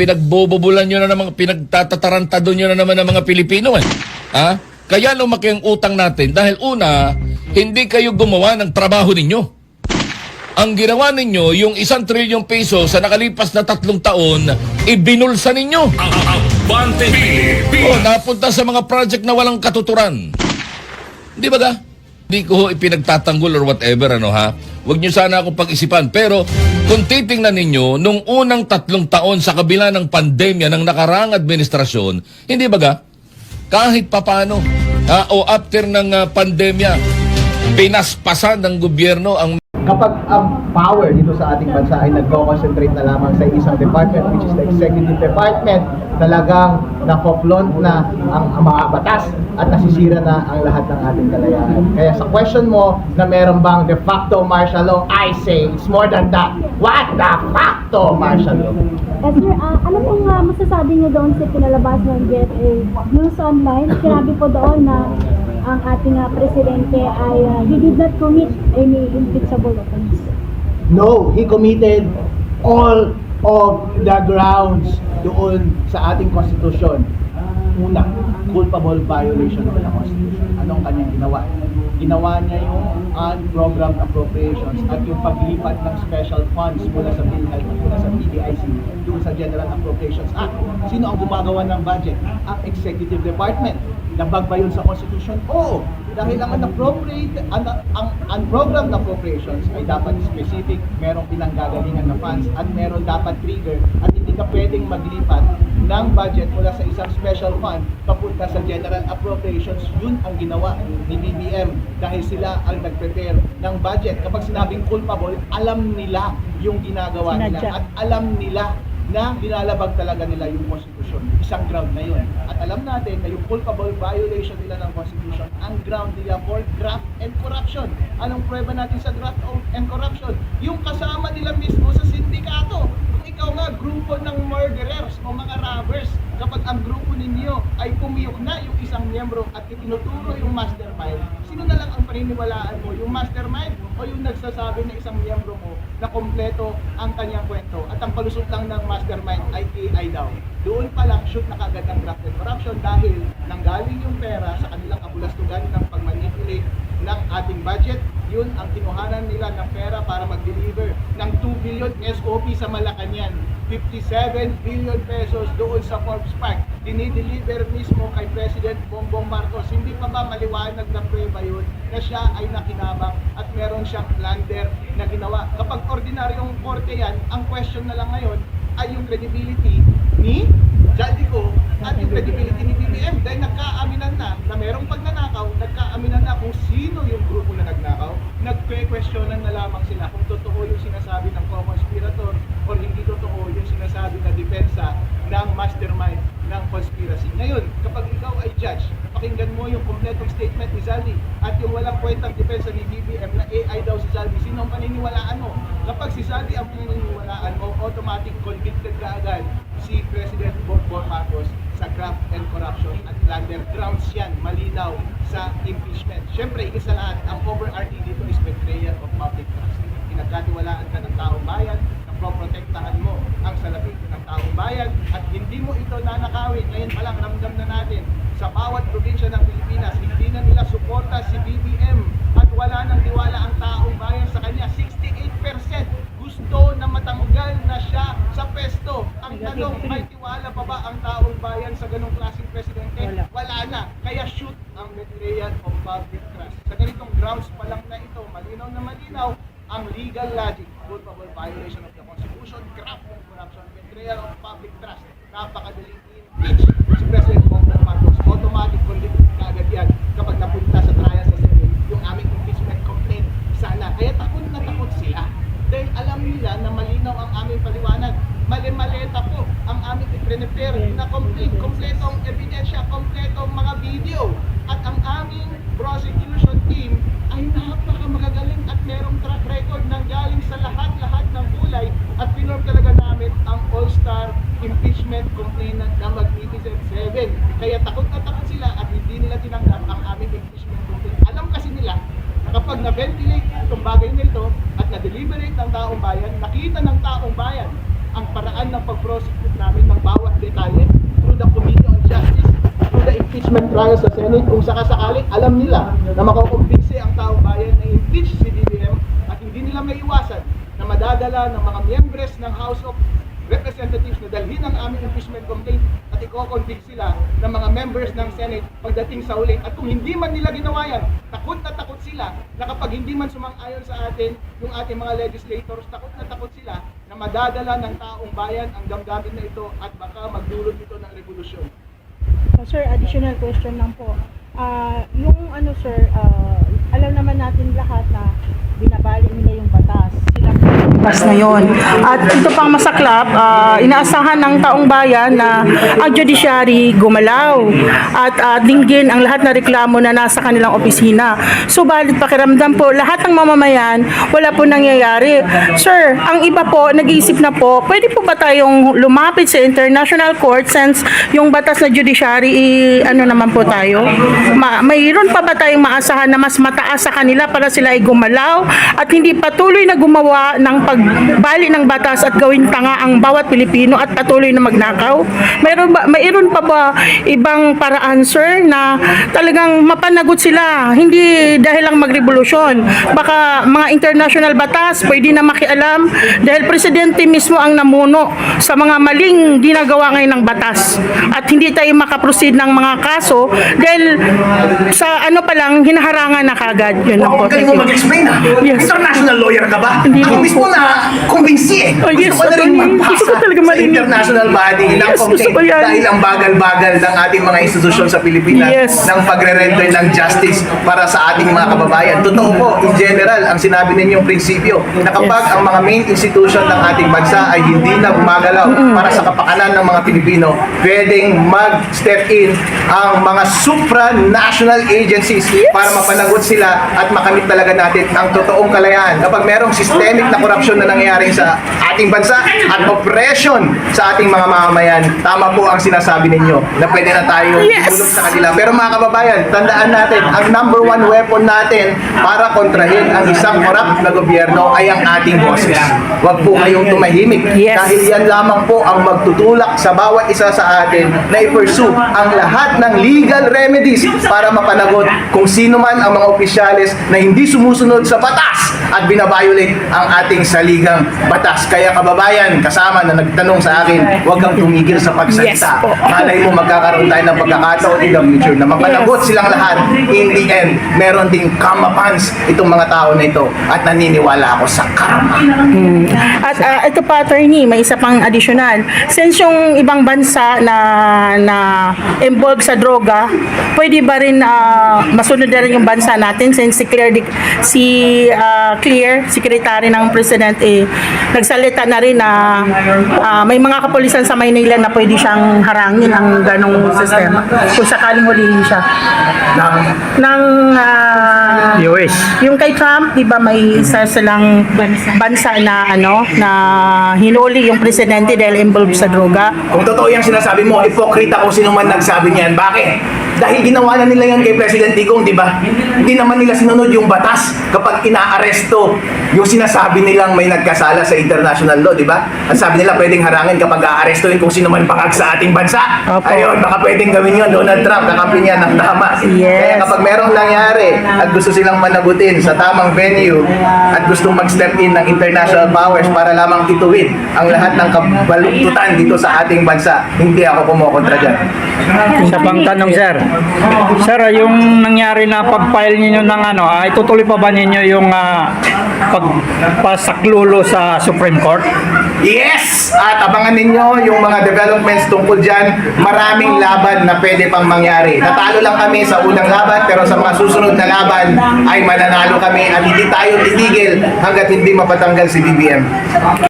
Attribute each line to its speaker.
Speaker 1: pinagbobobolan nyo na naman, pinagtatatarantado nyo na naman ng mga Pilipino eh. Ha? Kaya lumaki ang utang natin dahil una, hindi kayo gumawa ng trabaho ninyo. Ang ginawa ninyo, yung 1 trilyon peso sa nakalipas na 3 taon, ibinulsa ninyo.
Speaker 2: Abante
Speaker 1: O, napunta sa mga project na walang katuturan. Di ba ga? Hindi ko ipinagtatanggol or whatever, ano ha? Huwag nyo sana akong pag-isipan. Pero kung titingnan ninyo, nung unang 3 taon sa kabila ng pandemya ng nakaraang administrasyon, hindi ba ga? Kahit papano, o after ng pandemya, pinaspasan ng gobyerno ang
Speaker 3: kapag ang power dito sa ating bansa ay nagko-concentrate na lamang sa isang department, which is the executive department, talagang nako-flaunt na ang mga batas at nasisira na ang lahat ng ating kalayaan. Kaya sa question mo na meron bang de facto martial law, I say it's more than that. What the facto martial law?
Speaker 4: Sir, ano pong masasabi niyo doon sa pinalabas ng GFA News Online? Sinabi po doon na ang ating presidente ay he did not commit any impeachable offense.
Speaker 3: No, he committed all of the grounds doon sa ating konstitusyon. Una, culpable violation of the Constitution. Anong kanyang ginawa? Ginawa niya yung unprogrammed appropriations at yung paglipat ng special funds mula sa PhilHealth at mula sa PDIC doon sa General Appropriations Act. Sino ang gumagawa ng budget? Ang Executive Department. Labag ba yun sa Constitution? Oo. Dahil ang unprogrammed appropriations ay dapat specific, merong pinanggagalingan na funds at meron dapat trigger at hindi ka pwedeng maglipat ng budget mula sa isang special fund papunta sa General Appropriations. Yun ang ginawa ni BBM dahil sila ang nag-prepare ng budget. Kapag sinabing culpable, alam nila yung ginagawa nila at alam nila na nilalabag talaga nila yung Constitution. Isang ground na yun. At alam natin na yung culpable violation nila ng Constitution, ang ground nila for graft and corruption. Anong prueba natin sa graft and corruption? Yung kasama nila mismo sa sindikato. Kung ikaw nga, grupo ng murderers o mga robbers, kapag ang grupo ninyo ay pumiyok na yung isang miyembro at itinuturo yung mastermind, sino na lang ang paniniwalaan mo? Yung mastermind o yung nagsasabi na isang miyembro mo na kompleto ang kanyang kwento at ang palusot lang ng mastermind ay AI daw? Doon pa lang shoot na kagad ang graft and corruption dahil nanggaling yung pera sa kanilang kabulastugan ng pag-manipulate ng ating budget. Yun ang kinuhanan nila ng pera para mag-deliver ng 2 billion SOP sa Malacanang, 57 billion pesos doon sa Forbes Park. Dinideliver mismo kay President Bongbong Marcos. Hindi pa ba maliwanag na prueba yun na siya ay nakinabang at meron siyang plunder na ginawa? Kapag ordinaryong korte yan, ang question na lang ngayon ay yung credibility ni Jaldico at yung credibility ni BBM dahil nagkaaminan na merong pagnanakaw, nagkaaminan na kung sino yung grupo na nagnakaw, nagque-questionan na lamang sila kung totoo yung sinasabi ng co-conspirator or hindi totoo yung sinasabi na depensa ng mastermind ng conspiracy. Ngayon, kapag ikaw ay judge, pakinggan mo yung kompletong statement ni Zaldi at yung walang kwentang depensa ni BBM na AI daw si Zaldi, sino ang paniniwalaan mo? Kapag si Zaldi ang paniniwalaan mo, automatic convicted ka agad si President Bongbong Marcos sa graft and corruption at plunder. Grounds yan, malinaw sa impeachment. Siyempre, higit sa lahat, ang overarching dito is betrayal of public trust. Pinagkatiwalaan ka ng taong bayan, proprotektahan mo ang salapi ng taong bayan at hindi mo ito nanakawin. Ngayon pa lang ramdam na natin sa bawat probinsya ng Pilipinas, hindi na nila suporta si BBM at wala nang tiwala ang taong bayan sa kanya. 68% gusto na matanggal na siya sa pesto. Ang tanong, may tiwala pa ba ang taong bayan sa ganong klaseng presidente? Wala na. Kaya shoot ang betrayal of public trust. Sa ganitong grounds pa lang na ito, malinaw na malinaw ang legal logic, culpable violation of the Constitution, graft and corruption, betrayal of public trust. Napakadaling i-impeach si President Bongbong Marcos. Automatic convicted na agad yan kapag napunta sa trial sa Senate yung aming impeachment complaint sana. Kaya takot na takot sila. Dahil alam nila na malinaw ang aming paliwanag. Mali-maleta po ang aming i-prepare na kompletong ebidensya, kompletong mga video. At ang aming prosecution team ay napakamagagaling at merong track record ng galing sa lahat-lahat ng kulay at pinorm talaga namin ang all-star impeachment complainant na Magnificent 7. Kaya takot na takot sila at hindi nila tinanggap ang aming impeachment complaint. Alam kasi nila na kapag na-ventilate itong bagay na ito at na-deliberate ng taong bayan, nakita ng taong bayan ang paraan ng pag-prosecute namin ng trial sa Senate kung sakasakaling alam nila na makukumbinsi ang taong bayan na impeach si BBM at hindi nila maiwasan na madadala ng mga miyembros ng House of Representatives na dalhin ang aming impeachment complaint at i-convict sila ng mga members ng Senate pagdating sa huli. At kung hindi man nila ginawa yan, takot na takot sila na kapag hindi man sumang-ayon sa atin yung ating mga legislators, takot na takot sila na madadala ng taong bayan ang damdamin na ito at baka magdulot ito ng revolusyon.
Speaker 2: Sir, additional question lang po. Yung ano sir, alam naman natin lahat na binabali nila yung batas. Sila batas ngayon. At ito pang masaklap, inaasahan ng taong bayan na ang judiciary gumalaw at dinggin ang lahat na reklamo na nasa kanilang opisina. Subalit pakiramdam po, lahat ng mamamayan, wala po nangyayari. Sir, ang iba po, nag-iisip na po, pwede po ba tayong lumapit sa International Court since yung batas na judiciary, ano naman po tayo? Mayroon pa ba tayong maasahan na mas mataas sa kanila para sila ay gumalaw at hindi patuloy na gumawa ng pagbali ng batas at gawin tanga ang bawat Pilipino at patuloy na magnakaw? Mayroon pa ba ibang paraan, sir, na talagang mapanagot sila? Hindi dahil lang magrevolusyon. Baka mga international batas pwede na makialam dahil presidente mismo ang namuno sa mga maling ginagawa ngayon ng batas. At hindi tayo makaproceed ng mga kaso dahil sa ano pa lang, hinaharangan na kagad. Yun lang po.
Speaker 5: Huwag mo mag-explain ha.
Speaker 2: Yes.
Speaker 5: International lawyer ka ba?
Speaker 2: Hindi
Speaker 5: Ako
Speaker 2: po.
Speaker 5: mismo na kumbinsi eh.
Speaker 2: Oh, yes,
Speaker 5: Gusto ko na rin
Speaker 2: attorney.
Speaker 5: magpasa
Speaker 2: Gusto ko talaga
Speaker 5: sa
Speaker 2: marinig.
Speaker 5: international body ng
Speaker 2: Yes, gusto
Speaker 5: complaint
Speaker 2: ko yan.
Speaker 5: dahil ang bagal-bagal ng ating mga institusyon sa Pilipinas
Speaker 2: Yes.
Speaker 5: ng pagre-render ng justice para sa ating mga kababayan. Totoo po, in general, ang sinabi ninyong prinsipyo na kapag ang mga main institution ng ating bansa ay hindi na gumagalaw para sa kapakanan ng mga Pilipino, pwedeng mag-step in ang mga supranational agencies para mapanagot sila at makamit talaga natin ang totoong kalayaan. Kapag merong systemic na korupsyon na nangyayari sa ating bansa at oppression sa ating mga mamamayan, tama po ang sinasabi ninyo na pwede na tayo tumulong sa kanila. Pero mga kababayan, tandaan natin, ang number one weapon natin para kontrahin ang isang corrupt na gobyerno ay ang ating boses. Huwag po kayong tumahimik
Speaker 2: Yes.
Speaker 5: dahil yan lamang po ang magtutulak sa bawat isa sa atin na i-pursue ang lahat ng legal remedies para mapanagot kung sino man ang mga opisyales na hindi sumusunod sa batas at binabiolate ang ating saligang batas. Kaya kababayan, kasama na nagtanong sa akin, huwag kang tumigil sa pagsalita.
Speaker 2: Yes po.
Speaker 5: Malay mo magkakaroon tayo ng pagkakataon in the future na mapanagot silang lahat. In the end, meron ding kamapans itong mga tao na ito at naniniwala ako sa karma.
Speaker 2: At ito pa, attorney, may isa pang additional. Since yung ibang bansa na involved sa droga, pwede ba rin masunod na rin yung bansa natin since Claire, secretary ng president, nagsalita na rin na may mga kapulisan sa Maynila na pwede siyang harangin ang ganong sistema kung sakaling hulihin siya.
Speaker 6: US.
Speaker 2: Yung kay Trump, di ba may isa silang bansa na na hinuli yung presidente dahil involved sa droga.
Speaker 5: Kung totoo yung sinasabi mo, ipokrita kung sino man nagsabi niyan. Bakit? Dahil ginawa na nila yan kay President Digong, di ba? Hindi naman nila sinunod yung batas kapag inaaresto yung sinasabi nilang may nagkasala sa international law, di ba? At sabi nila pwedeng harangin kapag aarestoin kung sino man pangag sa ating bansa.
Speaker 2: Opo.
Speaker 5: Ayun, baka pwedeng gawin yun. Donald Trump, kakampi niya ng tama.
Speaker 2: Yes.
Speaker 5: Kaya kapag merong nangyari at gusto silang managutin sa tamang venue at gustong mag-step in ng international powers para lamang ituwid ang lahat ng kabaluktutan dito sa ating bansa, hindi ako kumukontra dyan.
Speaker 6: Isa pang tanong, sir. Sir, yung nangyari na pag-file ninyo ng itutuloy pa ba ninyo yung pagpasaklulo sa Supreme Court?
Speaker 5: Yes! At abangan ninyo yung mga developments tungkol dyan. Maraming laban na pwede pang mangyari. Natalo lang kami sa unang laban, pero sa mga susunod na laban ay mananalo kami at hindi tayo titigil hanggat hindi mapatanggal si BBM.